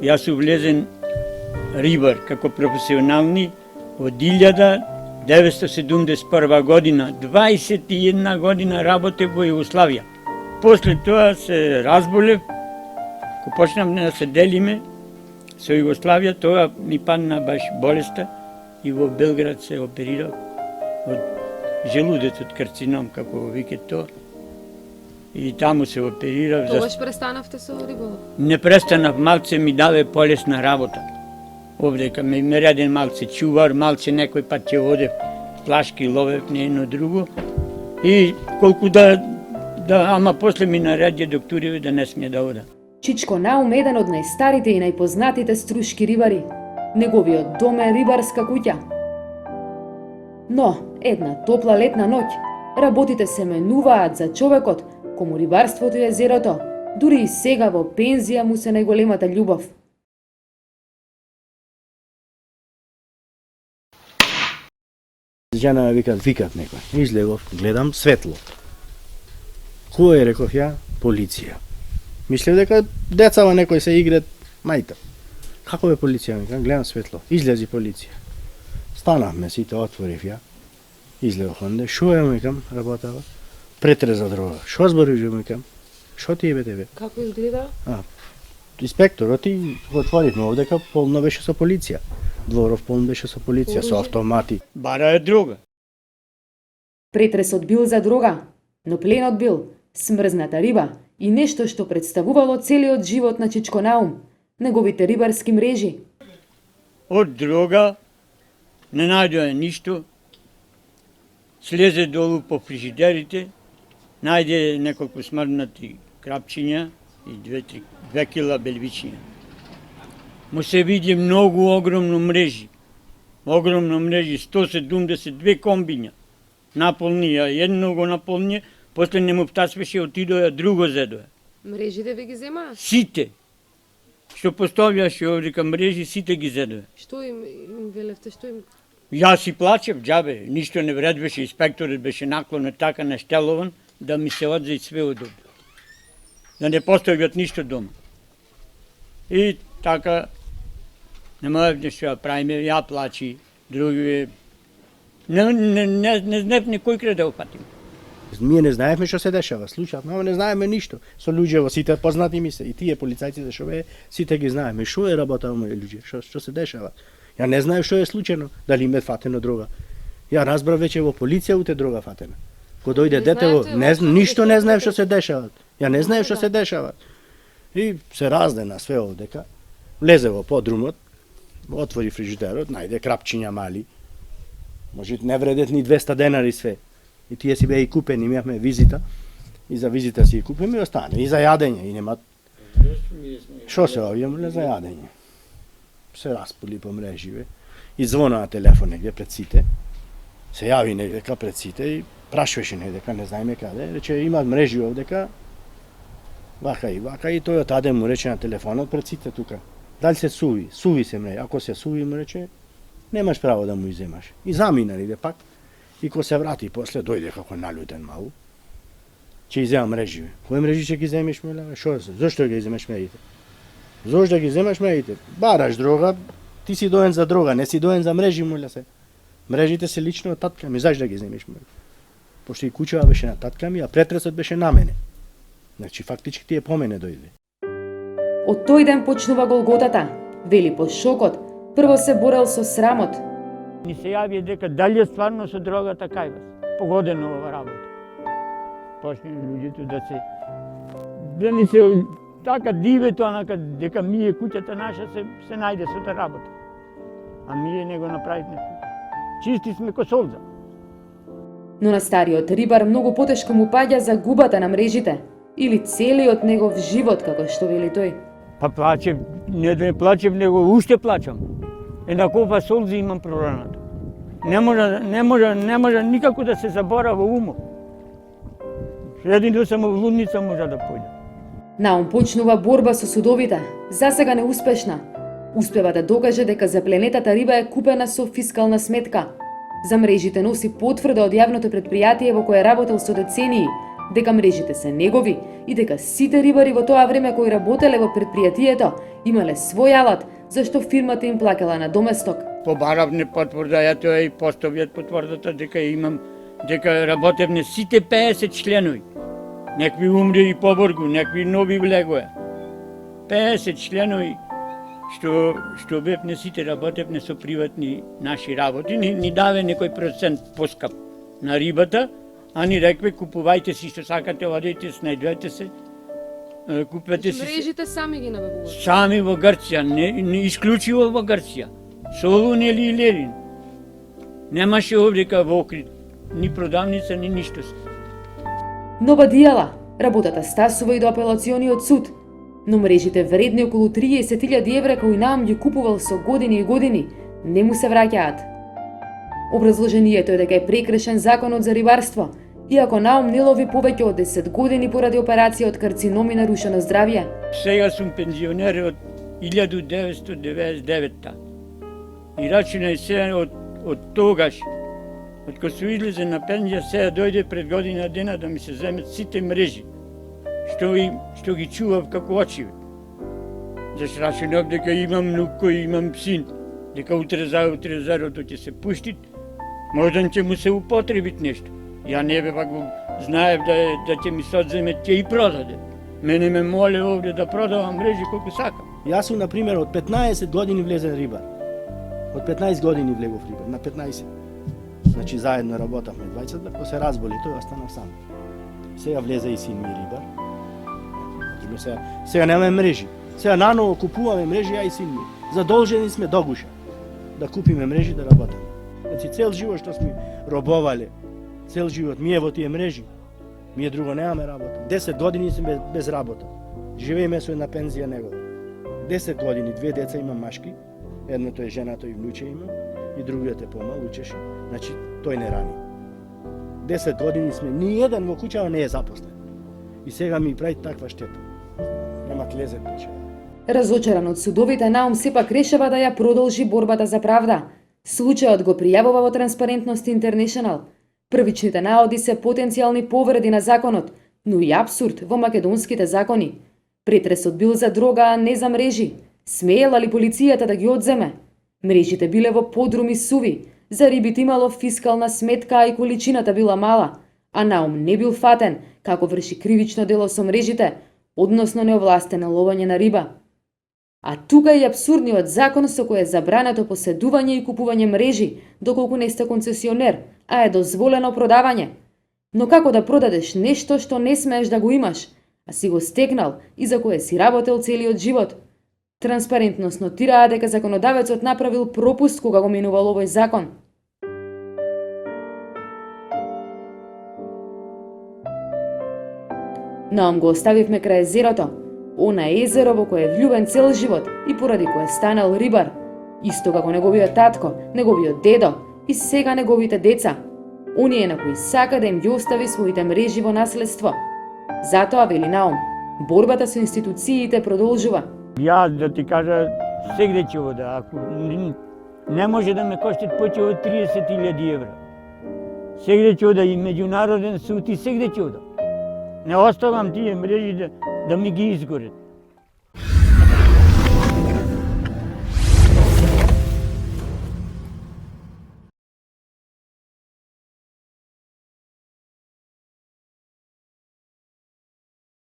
Јас сум влезен рибар како професионални од 1971 година. 21 година работев во Југославија. После тоа се разболев, кога почнавме да се делиме со Југославија, тоа ми падна баш болеста и во Белград се оперирав од желудец, од карцином, како го вике тоа. И таму се оперирав. Тогаш престанавте со риболов? Не престанав, малце ми даде полесна работа. Овдека ме нареден малце чувар, малце некој пат ќе одев, плашки ловев, не едно друго. И колку ама после ми нареди докториве да не смее да ода. Чичко Наум е еден од најстарите и најпознатите струшки рибари. Неговиот дом е рибарска куќа. Но, една топла летна ноќ, работите се менуваат за човекот кому рибарството и езерото, дури и сега во пензија му се најголемата љубов. Жена ме викат некој. Излегов, гледам светло. Кој е, реков ја? Полиција. Мислев дека децава некој се играт, мајта. Како е полиција? Гледам светло. Излези полиција. Станавме сите, отворив ја. Излегов онде. Шо е, викам, работава? Претреза дрога. Шо збориш, викам? Шо ти е, бе тебе? Како изгледа? Инспекторот и го отворивме овдека, полно беше со полиција. Дворов полно беше со полиција, со автомати. Бара е друга. Претресот бил за дрога, но пленот бил смрзната риба и нешто што представувало целиот живот на Чичко Наум, неговите рибарски мрежи. Од дрога не најдоа ништо, слезе долу по фрижидерите, најде неколку смрднати крапчиња и 2 кила белвичиња. Му се види многу огромно мрежи, 172 комбиња, наполни, едно го наполни, после не му втаспеше, отидоја друго зедоја. Мрежите ви ги земаа? Сите, што поставјаше овдека мрежи, сите ги зедоја. Што им велевте, што им... Јас си плачев, џабе, ништо не вредвеше, инспекторот беше наклонен така наштелован, да ми се одзе све од овде. Да не поставјат ништо дома. И така, не можев нешто да правиме, ја плачи, други... Не знаев никој каде да опатиме. Ние не знаевме што се дешава, случајно, не знаеме ништо. Со луѓето, сите познати ми се, и тие полицајците што бе, сите ги знаеме. Што е работа мои луѓе, што се дешава? Ја не знаев што е случајно, дали им е фатено дрога. Ја разбрав веќе во полиција уте дрога фатена. Кога дојде детево, ништо не знаев што се дешава. Ја не знаев што се дешава. И се раздена све овдека. Влезе во подрумот, отвори фрижидерот, најде крапчиња мали. Може не вредет ни 200 денари све. И тие си беа и купени, имавме визита. И за визита си и купиме и остане. И за јадење, и нема... Шо се овие, за јадење. Се распули по мреживе. И звона на телефон негде пред сите. Се јави негдека пред сите и прашуваше негдека, не знаеме каде. Рече, има мрежи овдека. Вака и тој отаде му рече на телефонот пред сите тука. Дали се суви? Суви се мрежи. Ако се суви му рече, немаш право да му иземаш. И замина иде пак. И ко се врати после, дојде како налютен малу. Ќе изема мрежи. Кои мрежи ќе ги земеш, меле? Шо? Зошто ги земеш мрежите? Зошто ги земеш мрежите? Бараш дрога, ти си доен за дрога, не си доен за мрежи, муле се. Мрежите се лично од татка ми, зашто да ги земеш, меле? Пошто и куќава беше на татка ми, а претресот беше на мене. Значи, фактички тие по мене дојде. Од тој ден почнува голготата. Вели по шокот, прво се борел со срамот. Ни се јави дека дали е стварно со дрогата кај вас. Погодено ова работа. Почне луѓето да ни се така дивето, дека мие куќата наша се најде со та работа. А ние не го направивме. Чисти сме ко солза. Но на стариот рибар многу потешко му паѓа загубата на мрежите или целиот негов живот, како што вели тој. Па плачев, не да не плачев, него уште плачам. Еднакова солзи имам прораната. Не може никако да се забора во умот. Едино само в лудница може да појде. Наум почнува борба со судовите, засега неуспешна. Успева да докаже дека запленетата риба е купена со фискална сметка. За мрежите носи потврда од јавното претпријатие во кое работел со децении, дека мрежите се негови и дека сите рибари во тоа време кои работеле во предпријатието имале свој алат зашто фирмата им плакала на доместок. Побаравне потврда, ја тоа и поставиат потврдата дека имам, дека работевне сите 50 членови. Некви умре и поборгу, некви нови влегоја. 50 членови што бевне сите работевне со приватни наши работи, ни даве некој процент поскап на рибата, а ни рекве купувајте си што сакате, одете, снајдете се, купете си. Мрежите сами ги набавуваат. Сами во Грција, не исклучиво во Грција. Солун или Лерин. Немаше овдека во Охрид, ни продавница, ни ништо. Но бадијала, работата стасува и до апелациониот суд, но мрежите вредни околу 30.000 евра кои Наум ги купувал со години и години, не му се враќаат. Образложението е дека е прекршен законот за рибарство, иако Наум не лови повеќе од 10 години поради операција од карциноми нарушено здравје. Сега сум пензионер од 1999-та. И рачунај се од тогаш, од кога су излезе на пензија, сега дојде пред година дена да ми се земат сите мрежи, што ги чував како очи. Зашто рачунав дека имам внук кој имам син, дека утре зарото ќе се пуштит, можда ќе му се употребит нешто. Ја не бе пак знаев да ќе ми се одземе, ќе и продаде. Мене ме моле овде да продавам мрежи колку сакам. Јас сум, например, од 15 години влезен рибар. Од 15 години влегов рибар, на 15. Значи заедно работавме двајцата, кога се разболи, тој останав сам. Сега влезе и син ми рибар. Сега немаме мрежи. Сега наново купуваме мрежи, ја и син ми. Задолжени сме до гуша да купиме мрежи да работиме. Значи цел живот што сме робовале, цел живот ми е во тие мрежи. Ние друго немаме работа. 10 години сме без работа. Живееме со една пензија негова. 10 години, 2 деца имам машки, едното е жена, тој внуче има, и другиот е помал, учеше. Значи, тој не рани. 10 години сме, ни еден во куќава не е запослен. И сега ми прави таква штета. Нема клезет пече. Разочаран од судовите, Наум сепак решава да ја продолжи борбата за правда. Случајот го пријавува во Transparency International. Првичните наоди се потенцијални повреди на законот, но и апсурд во македонските закони. Претресот бил за дрога, а не за мрежи. Смеела ли полицијата да ги одземе? Мрежите биле во подруми суви, за рибите имало фискална сметка, а и количината била мала. А Наум не бил фатен, како врши кривично дело со мрежите, односно неовластено ловење на риба. А тука и апсурдниот закон со кој е забрането поседување и купување мрежи, доколку не сте концесионер, а е дозволено продавање. Но како да продадеш нешто што не смееш да го имаш, а си го стекнал и за кое си работел целиот живот? Транспарентност нотираа дека законодавецот направил пропуст кога го менувал овој закон. Наум го оставивме крај езерото, она езеро во кое е влюбен цел живот и поради кое станал рибар, исто како неговиот татко, неговиот дедо и сега неговите деца, оние на кои сака да им ги остави своите мрежи во наследство. Затоа, вели Наум, борбата со институциите продолжува. Ја да ти кажа, сегде ќе ода, ако не може да ме кошти повеќе од 30.000 евра. Сегде ќе ода и меѓународен суд и сегде ќе ода. Не оставам тие мрежи да ми ги изгорят.